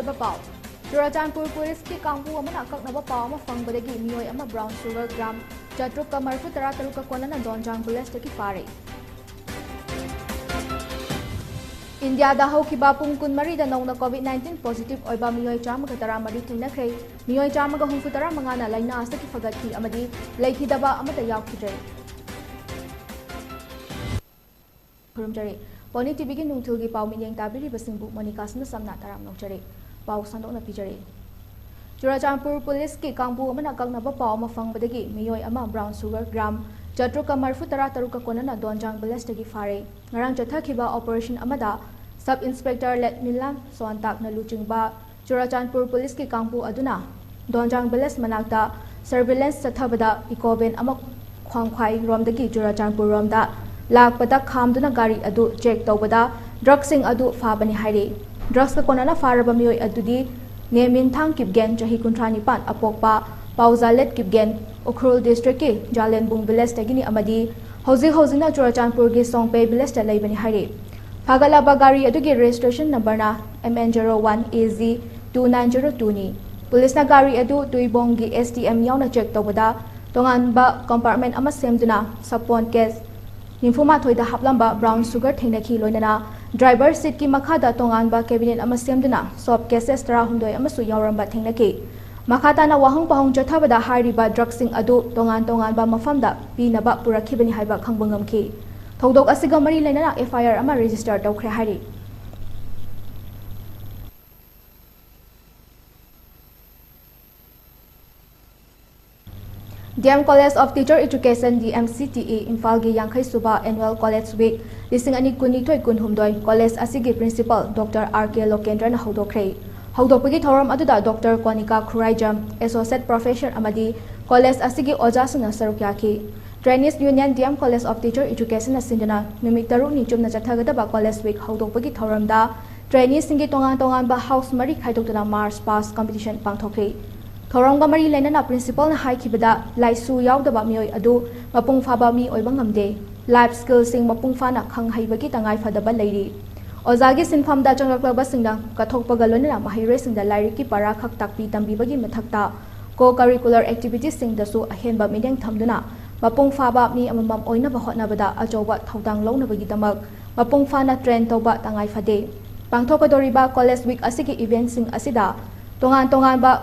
ꯑꯣꯏꯕ ꯄꯥꯎ ꯆꯨꯔꯥꯆꯥꯟꯄꯨꯔ ꯄꯨꯂꯤꯁꯀꯤ ꯀꯥꯡꯕꯨ ꯑꯃꯅ ꯑꯀꯛꯅꯕ ꯄꯥꯎ ꯑꯃ ꯐꯪꯕꯗꯒꯤ ꯃꯤꯑꯣꯏ ꯑꯃ ꯕ꯭ꯔꯥꯎꯟ ꯁꯨꯒꯔ ꯒ꯭ꯔꯥꯝ 763 ꯀꯣꯟꯅꯅ ꯗꯣꯟꯖꯥꯡ ꯚꯤꯂꯦꯖꯇꯒꯤ ꯐꯥꯔꯦ꯫ ꯏꯟꯗꯤꯌꯥꯗ ꯍꯧꯈꯤꯕ ꯄꯨꯡ 24ꯗ ꯅꯧꯅ ꯀꯣꯚꯤꯗ-19 ꯄꯣꯖꯤꯇꯤꯚ ꯑꯣꯏꯕ ꯃꯤꯑꯣꯏ 113 ꯊꯦꯡꯅꯈ꯭ꯔꯦ꯫ ꯃꯤꯑꯣꯏ 135 ꯂꯥꯏꯅꯥ ꯑꯁꯤꯒꯤ ꯐꯒꯠꯈꯤ ꯑꯃꯗꯤ ꯂꯩꯈꯤꯗꯕ ꯑꯃꯠꯇ ꯌꯥꯎꯈꯤꯗ꯭ꯔꯦ꯫ ꯈꯨꯔꯨꯝꯖꯔꯤ ꯄꯣꯅꯤ ꯇꯤꯚꯤꯒꯤ ꯅꯨꯡꯊꯤꯜꯒꯤ ꯄꯥꯎ ꯃꯤꯠꯌꯦꯡ ꯇꯥꯕꯤꯔꯤꯕꯁꯤꯡꯕꯨ ꯃꯣꯅꯤꯀꯥ ꯁꯝꯅ ꯇꯔꯥꯝ ꯅꯣꯛꯆꯔꯤ꯫ ꯄꯥꯎ ꯁꯟꯗꯣꯛꯅ ꯄꯤꯖꯔꯤ꯫ ꯆꯨꯔꯥꯆꯥꯟꯄꯨꯔ ꯄꯨꯂꯤꯁꯀꯤ ꯀꯥꯡꯕꯨ ꯑꯃꯅ ꯑꯀꯛꯅꯕ ꯄꯥꯎ ꯑꯃ ꯐꯪꯕꯗꯒꯤ ꯃꯤꯑꯣꯏ ꯑꯃ ꯕ꯭ꯔꯥꯎꯟ ꯁꯨꯒꯔ ꯒ꯭ꯔꯥꯝ 763 ꯀꯣꯟꯅꯅ ꯗꯣꯟꯖꯥꯡ ꯚꯤꯂꯦꯖꯇꯒꯤ ꯐꯥꯔꯦ꯫ ꯉꯔꯥꯡ ꯆꯠꯊꯈꯤꯕ ꯑꯣꯄꯔꯦꯁꯟ ꯑꯃꯗ ꯁꯕ ꯏꯟꯁꯄꯦꯛꯇꯔ ꯂꯦꯠꯃꯤꯂꯥꯟ ꯁꯣꯟꯇꯥꯛꯅ ꯂꯨꯆꯤꯡꯕ ꯆꯨꯔꯥꯆꯥꯟꯄꯨꯔ ꯄꯨꯂꯤꯁꯀꯤ ꯀꯥꯡꯕꯨ ꯑꯗꯨꯅ ꯗꯣꯟꯖꯥꯡ ꯚꯤꯂꯦꯖ ꯃꯅꯥꯛꯇ ꯁꯔꯚꯤꯂꯦꯟꯁ ꯆꯠꯊꯕꯗ ꯏꯀꯣꯚꯦꯟ ꯑꯃ ꯈ꯭ꯋꯥꯡꯈ꯭ꯋꯥꯏ ꯔꯣꯝꯗꯒꯤ ꯆꯨꯔꯥꯆꯥꯟꯄꯨꯔ ꯔꯣꯝꯗ ꯂꯥꯛꯄꯗ ꯈꯥꯝꯗꯨꯅ ꯒꯥꯔꯤ ꯑꯗꯨ ꯆꯦꯛ ꯇꯧꯕꯗ ꯗ꯭ꯔꯒꯁꯤꯡ ꯑꯗꯨ ꯐꯥꯕꯅꯤ ꯍꯥꯏꯔꯤ꯫ ꯗ꯭ꯔꯒꯁꯀ ꯀꯣꯟꯅꯅ ꯐꯥꯔꯕ ꯃꯤꯑꯣꯏ ꯑꯗꯨꯗꯤ ꯅꯦꯃꯤꯟꯊꯥꯡ ꯀꯤꯞꯒꯦꯟ ꯆꯍꯤ 39 ꯑꯄꯣꯛꯄ ꯄꯥꯎꯖꯥꯂꯦꯠ ꯀꯤꯞꯒꯦꯟ ꯎꯈ꯭ꯔꯨꯜ ꯗꯤꯁꯇ꯭ꯔꯤꯛꯀꯤ ꯖꯥꯂꯦꯟꯕꯨꯡ ꯚꯤꯂꯦꯖꯇꯒꯤꯅꯤ ꯑꯃꯗꯤ ꯍꯧꯖꯤꯛꯅ ꯆꯨꯔꯥꯆꯥꯟꯄꯨꯔꯒꯤ ꯁꯣꯡꯄꯦ ꯚꯤꯂꯦꯖꯇ ꯂꯩꯕꯅꯤ ꯍꯥꯏꯔꯤ꯫ ꯐꯥꯒꯠꯂꯕ ꯒꯥꯔꯤ ꯑꯗꯨꯒꯤ ꯔꯦꯖꯤꯁꯇ꯭ꯔꯦꯁꯟ ꯅꯝꯕꯔꯅ MN01AZ2902ꯅꯤ꯫ ꯄꯨꯂꯤꯁꯅ ꯒꯥꯔꯤ ꯑꯗꯨ ꯇꯨꯏꯕꯣꯡꯒꯤ STM ꯌꯥꯎꯅ ꯆꯦꯛ ꯇꯧꯕꯗ ꯇꯣꯉꯥꯟꯕ ꯀꯝꯄꯥꯔꯠꯃꯦꯟ ꯑꯃ ꯁꯦꯝꯗꯨꯅ ꯁꯄꯣꯟ ꯀꯦꯁ 94ꯗ ꯍꯥꯞꯂꯝꯕ ꯕ꯭ꯔꯥꯎꯟ ꯁꯨꯒꯔ ꯊꯦꯡꯅꯈꯤ ꯂꯣꯏꯅꯅ ꯗ꯭राꯏꯚꯔ ꯁꯤꯠꯀꯤ ꯃꯈꯥꯗ ꯇꯣꯉꯥꯟꯕ ꯀꯦꯕꯤꯅꯦꯠ ꯑꯃ ꯁꯦꯝꯗꯨꯅ ꯁꯣꯞ ꯀꯦꯁꯦꯁ 12 ꯑꯃꯁꯨ ꯌꯥꯎꯔꯝꯕ ꯊꯦꯡꯅꯈꯤ꯫ ꯃꯈꯥ ꯇꯥꯅ ꯋꯥꯍꯪ ꯄꯥꯎꯍꯪ ꯆꯠꯊꯕꯗ ꯍꯥꯏꯔꯤꯕ ꯗ꯭ꯔꯒꯁꯤꯡ ꯑꯗꯨ ꯇꯣꯉꯥꯟꯕ ꯃꯐꯝꯗ ꯄꯤꯅꯕ ꯄꯨꯔꯛꯈꯤꯕꯅꯤ ꯍꯥꯏꯕ ꯈꯪꯕ ꯉꯝꯈꯤ꯫ ꯊꯧꯗꯣꯛ ꯑꯁꯤꯒ ꯃꯔꯤ ꯂꯩꯅꯅ FIR ꯑꯃ ꯔꯦꯖꯤꯁꯇꯔ ꯇꯧꯈ꯭ꯔꯦ ꯍꯥꯏꯔꯤ꯫ DM College of Teacher Education DMCTE Imphal-ꯒꯤ 50ꯁꯨꯕ Annual College Week 2022-23 ꯀꯣꯂꯦꯖ ꯑꯁꯤꯒꯤ ꯄ꯭ꯔꯤꯟꯁꯤꯄꯥꯜ ꯗꯣꯛꯇꯔ RK ꯂꯣꯀꯦꯟꯗ꯭ꯔꯅ ꯍꯧꯗꯣꯛꯈ꯭ꯔꯦ꯫ ꯍꯧꯗꯣꯛꯄꯒꯤ ꯊꯧꯔꯝ ꯑꯗꯨꯗ doctor Konika Khuraijam, associate professor ꯑꯃꯗꯤ ꯀꯣꯂꯦꯖ ꯑꯁꯤꯒꯤ ꯑꯣꯖꯥꯁꯤꯡꯅ ꯁꯔꯨꯛ ꯌꯥꯈꯤ꯫ Trainees union DM College of Teacher Educationꯅ ꯁꯤꯟꯗꯨꯅ ꯅꯨꯃꯤꯠ 6ꯅꯤ ꯆꯨꯝꯅ ꯆꯠꯊꯒꯗꯕ ꯀꯣꯂꯦꯖ ꯋꯤꯛ ꯍꯧꯗꯣꯛꯄꯒꯤ ꯊꯧꯔꯝꯗ ꯇ꯭ꯔꯦꯅꯤꯁꯤꯡꯒꯤ ꯇꯣꯉꯥꯟꯕ ꯍꯥꯎꯁ 3 ꯈꯥꯏꯗꯣꯛꯇꯨꯅ ꯃꯥꯔꯆ ꯄꯥꯁ ꯀꯝꯄꯤꯇꯤꯁꯟ ꯄꯥꯡꯊꯣꯛꯈꯤ꯫ ꯊꯧꯔꯝꯒ ꯃꯔꯤ ꯂꯩꯅꯅ ꯄ꯭ꯔꯤꯟꯁꯤꯄꯥꯜꯅ ꯍꯥꯏꯈꯤꯕꯗ ꯂꯥꯏꯁꯨ ꯌꯥꯎꯗꯕ ꯃꯤꯑꯣꯏ ꯑꯗꯨ ꯃꯄꯨꯡ ꯐꯥꯕ ꯃꯤ ꯑꯣꯏꯕ ꯉꯝꯗꯦ꯫ ꯂꯥꯏꯐ ꯁ꯭ꯀꯤꯜꯁꯤꯡ ꯃꯄꯨꯡ ꯐꯥꯅ ꯈꯪ-ꯍꯩꯕꯒꯤ ꯇꯉꯥꯏꯐꯗꯕ ꯂꯩꯔꯤ꯫ ꯑꯣꯖꯥꯒꯤ ꯁꯤꯟꯐꯝꯗ ꯆꯪꯂꯛꯂꯕꯁꯤꯡꯅ ꯀꯠꯊꯣꯛꯄꯒ ꯂꯣꯏꯅꯅ ꯃꯍꯩꯔꯣꯏꯁꯤꯡꯗ ꯂꯥꯏꯔꯤꯛꯀꯤ ꯄꯔꯥ ꯈꯛ ꯇꯥꯛꯄꯤ-ꯇꯝꯕꯤꯕꯒꯤ ꯃꯊꯛꯇ ꯀꯣ-ꯀꯔꯤꯀꯨꯂꯔ ꯑꯦꯛꯇꯤꯚꯤꯇꯤꯁꯁꯤꯡꯗꯁꯨ ꯑꯍꯦꯟꯕ ꯃꯤꯠꯌꯦꯡ ꯊꯝꯗꯨꯅ ꯃꯄꯨꯡ ꯐꯥꯕ ꯃꯤ ꯑꯃꯃꯝ ꯑꯣꯏꯅꯕ ꯍꯣꯠꯅꯕꯗ ꯑꯆꯧꯕ ꯊꯧꯗꯥꯡ ꯂꯧꯅꯕꯒꯤꯗꯃꯛ ꯃꯄꯨꯡ ꯐꯥꯅ ꯇ꯭ꯔꯦꯟ ꯇꯧꯕ ꯇꯉꯥꯏꯐꯗꯦ꯫ ꯄꯥꯡꯊꯣꯛꯀꯗꯧꯔꯤꯕ ꯀꯣꯂꯦꯖ ꯋꯤꯛ ꯑꯁꯤꯒꯤ ꯏꯚꯦꯟꯠꯁꯤꯡ ꯑꯁꯤꯗ ꯇꯣꯉꯥꯟꯕ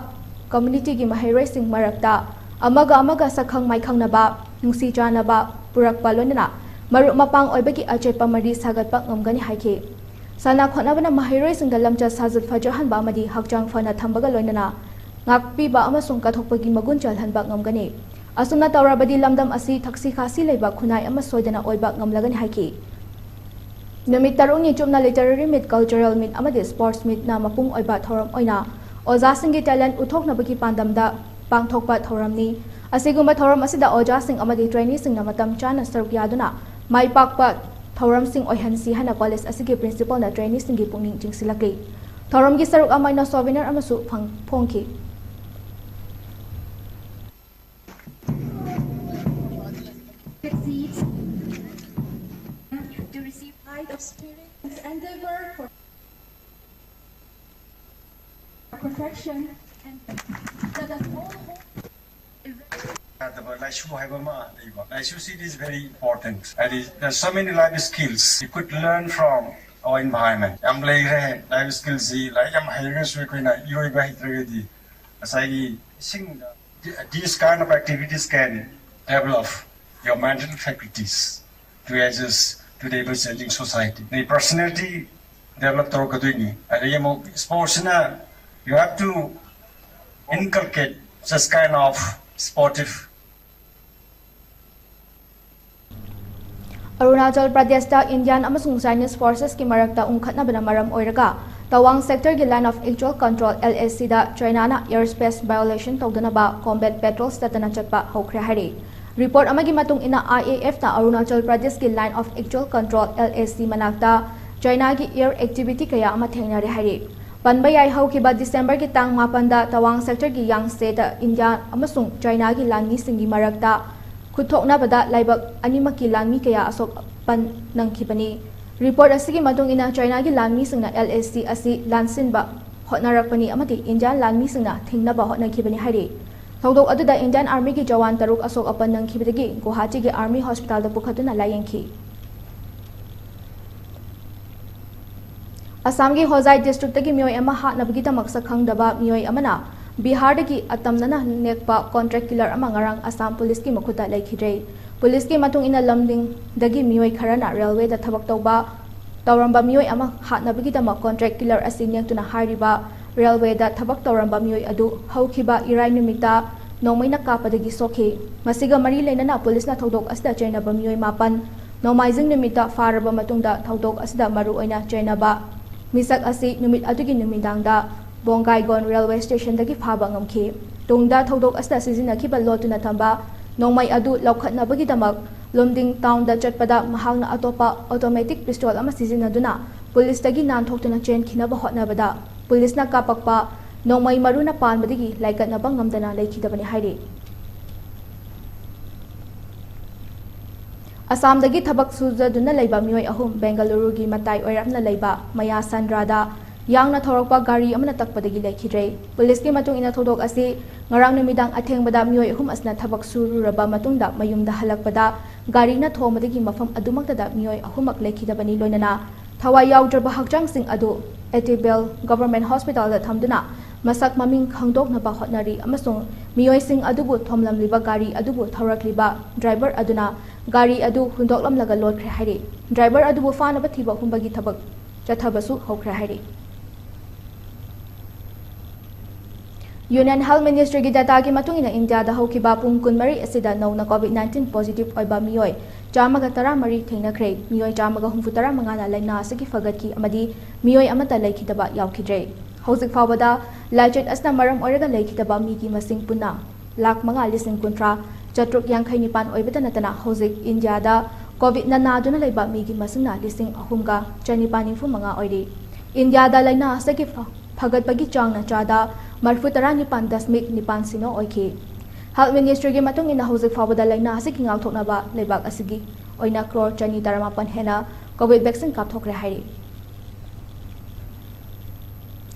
ꯀꯝꯃ꯭ꯌꯨꯅꯤꯇꯤꯒꯤ ꯃꯍꯩꯔꯣꯏꯁꯤꯡ ꯃꯔꯛꯇ ꯑꯃꯒ ꯁꯛꯈꯪ ꯃꯥꯏꯈꯪꯅꯕ, ꯅꯨꯡꯁꯤ ꯆꯥꯟꯅꯕ ꯄꯨꯔꯛꯄ ꯂꯣꯏꯅꯅ ꯃꯔꯨꯞ ꯃꯄꯥꯡ ꯑꯣꯏꯕꯒꯤ ꯑꯆꯦꯠꯄ ꯃꯔꯤ ꯁꯥꯒꯠꯄ ꯉꯝꯒꯅꯤ ꯍꯥꯏꯈꯤ꯫ ꯁꯥꯟꯅ ꯈꯣꯠꯅꯕꯅ ꯃꯍꯩꯔꯣꯏꯁꯤꯡꯗ ꯂꯝꯆꯠ ꯁꯥꯖꯠ ꯐꯖꯍꯟꯕ ꯑꯃꯗꯤ ꯍꯛꯆꯥꯡ ꯐꯅ ꯊꯝꯕꯒ ꯂꯣꯏꯅꯅ ꯉꯥꯛꯄꯤꯕ ꯑꯃꯁꯨꯡ ꯀꯠꯊꯣꯛꯄꯒꯤ ꯃꯒꯨꯟ ꯆꯦꯜꯍꯟꯕ ꯉꯝꯒꯅꯤ꯫ ꯑꯁꯨꯝꯅ ꯇꯧꯔꯕꯗꯤ ꯂꯝꯗꯝ ꯑꯁꯤ ꯊꯛꯁꯤ ꯈꯥꯁꯤ ꯂꯩꯕ ꯈꯨꯟꯅꯥꯏ ꯑꯃ ꯁꯣꯏꯗꯅ ꯑꯣꯏꯕꯉꯝꯂꯒꯅꯤ ꯍꯥꯏꯈꯤ꯫ ꯅꯨꯃꯤꯠ 6ꯅꯤ ꯆꯨꯞꯅ ꯂꯤꯇꯔꯦꯔꯤ ꯃꯤꯠ, ꯀꯜꯆꯔꯦꯜ ꯃꯤꯠ ꯑꯃꯗꯤ ꯁ꯭ꯄꯣꯔꯠꯁ ꯃꯤꯠꯅ ꯃꯄꯨꯡ ꯑꯣꯏꯕ ꯊꯧꯔꯝ ꯑꯣꯏꯅ ꯑꯣꯖꯥꯁꯤꯡꯒꯤ ꯇꯦꯂꯦꯟꯠ ꯎꯠꯊꯣꯛꯅꯕꯒꯤ ꯄꯥꯟꯗꯝꯗ ꯄꯥꯡꯊꯣꯛꯄ ꯊꯧꯔꯝꯅꯤ꯫ ꯑꯁꯤꯒꯨꯝꯕ ꯊꯧꯔꯝ ꯑꯁꯤꯗ ꯑꯣꯖꯥꯁꯤꯡ ꯑꯃꯗꯤ ꯇ꯭ꯔꯦꯅꯤꯁꯤꯡꯅ ꯃꯇꯝ ꯆꯥꯅ ꯁꯔꯨꯛ ꯌꯥꯗꯨꯅ ꯃꯥꯏ ꯄꯥꯛꯄ ꯊꯧꯔꯝꯁꯤꯡ ꯑꯣꯏꯍꯟꯁꯤ ꯍꯥꯏꯅ ꯀꯣꯂꯦꯖ ꯑꯁꯤꯒꯤ ꯄ꯭ꯔꯤꯟꯁꯤꯄꯥꯜꯅ ꯇ꯭ꯔꯦꯅꯤꯁꯤꯡꯒꯤ ꯄꯨꯛꯅꯤꯡ ꯆꯤꯡꯁꯤꯜꯂꯛꯂꯤ꯫ ꯊꯧꯔꯝꯒꯤ ꯁꯔꯨꯛ ꯑꯃ ꯑꯣꯏꯅ ꯁꯣꯚꯦꯅꯤꯌꯔ ꯑꯃꯁꯨ ꯐꯣꯡꯈꯤ꯫ Perfection and that the whole is very important. There's so many life skills you could learn from our environment. Life skills these kind of activities can develop your mental faculties to adjust to the ever-changing society. The personality develop sports you have to inculcate such kind of sportive. Arunachal Pradeshta Indian amasung Chinese forces ki marakta ungkhatnabana maram oiraga Tawang sector ki line of actual control LAC da China na airspace violation tawdanaba combat patrols tatana chatpa hokre hari. Report amagi matung ina IAF na Arunachal Pradesh ki line of actual control LAC manakta China ki air activity kaya ama thengnare hari. Panba yai haukiba December ki tang 8 da Tawang sector ki yang state India amasung China ki lanmi singi marakta Kuthoknabada laibak animaki lanmi kaya asok pan nangkibani. Report asigi matung ina China ki lanmi singna LAC asi lansinba hotnarakpani amati Indian lanmisingna thingnaba hotnakhibani hairi thawdok aduda Indian Army ki jawan taruk asok apan nangkhibadagi Guwahati ki Army Hospital da pukhatuna layengkhi Assam ki Hozai district ki mioi ama hatnabagi tamak sakhangdaba mioi amana Bihar ki atamnana nekpa contract killer ama ngarang Assam police ki makhuta laikhidrei police ki matung ina lamding dagi mioi kharana railway da thabak tawba tawramba mioi ama hatnabagi tamak contract killer asi nektuna hariba railway da thabak tawramba mioi adu haukhiba irai numita nomaina kapadagi sokhi masiga mari leinana police na thodok asda chainaba mioi mapan nomaizing numita faraba matungda thodok asda maru oina chainaba misak asi numit adugi numidangda Bongaigon railway station dagi phaba ngamkhi tungda thodok asda sizina khiba lotuna thamba nongmai adu laukhatnabagi damak lomding town da chatpada mahangna atopa automatic pistol ama sizina duna police dagi nan thoktuna chain khinaba hotnabada police na kapakpa nongmai maruna panbadagi laikatna bangamdana laikhidabani hairi Assam dagi thabak sujaduna leiba mioi ahum Bengaluru gi matai oirapna leiba Maya Sandrada Yangna thorokpa gari amana takpadagi laikhidrei police ki matung ina thodok asi ngarang numidang athengbada mioi ahum asna thabak sururaba matungda mayumda halakpada gari na thomadagi mafam adumakta da mioi ahumak laikhidabani loinana thawai yawdraba hakjang sing adu Etibel Government Hospital da thamduna masak maming khangdoknaba hotnari amasung mioi sing adubu thomlamliba gari adubu thorakliba driver aduna gari adu hundoklamlaga lotkhre hairi driver adubu fanaba thiba humbagi thabak chathabasu hokre hairi Union Health Ministry gi data ki matungina India da hokiba pung kunmari asida nauna COVID-19 positive oiba mioi chamaga tara mari thengnakhre mioi chamaga humfutara mangana laina asigi fagatki amadi mioi amata laikhidaba yawkhidre hauzik fawada lajet asna maram oiraga laikhidaba mi ki masing punna lakh manga lising kuntra chatruk yangkhai nipan oibata natana hauzik India da COVID na duna leiba mi ki masingna lising ahumga chanipan fu manga oiri India da laina asigi fagatbagi changna chada Marfutara nipan dasmik nipan sino oiki Health Ministry gi matung ina hauzik fawada laina asigi ngaw thoknaba leibak asigi oina crore chani taramapan hena COVID vaccine kap thokre hairi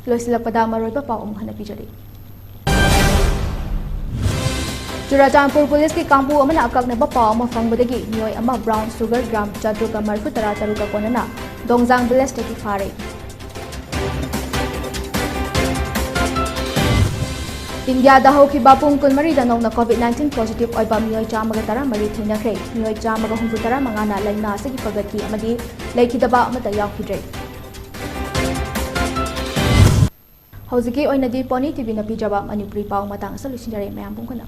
loisilakpada maroiba paw umhana pijari Churachandpur police ki kampu amana akaknaba paw ama fangbadagi mioi ama brown sugar gram chadruka marfutara taruka konana dongjang village taki fare India da hoki bapung kunmari da nongna COVID-19 positive oiba mioi chamaga tara mari thinakhre mioi chamaga humfutara mangana laina asigi pagati amadi laikhidaba amata yawkhidre Hoziki oinadi PONYTV na pijaba Manipuri paw matang solution jare mayam bung kana